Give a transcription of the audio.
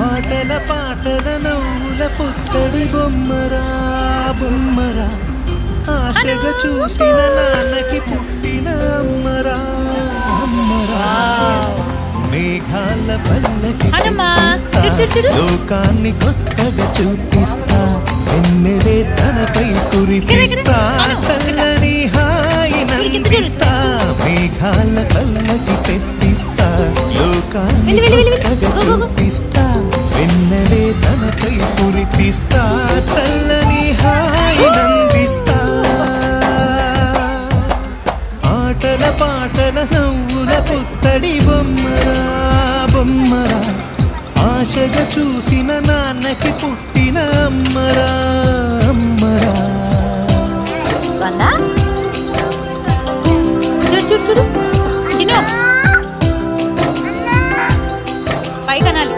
ఆటల పాటల నవ్వుల పుత్తడి బొమ్మరా బొమ్మరా ఆశగా చూసిన నాన్నకి పుట్టిన అమ్మరా అమ్మరా మేఘాల పల్లకి లోకాన్ని కొత్తగా చూపిస్తా ఎన్నెలే తనపై కురిపిస్తా చల్లని హాయి నందిస్తా మేఘాల పల్లకి తెప్పిస్తా లోకాన్ని కొత్తగా చూపిస్తా ఎన్నెలే తనపై కురిపిస్తా చల్లని హాయి నందిస్తా ఆటల పాటల నవ్వుల పుత్తడి బొమ్మరా బొమ్మరా ఆశగా చూసిన నాన్నకి పుట్టిన అమ్మరా అమ్మరా చూడు చూడు చూడు చిన్న పై కనాలి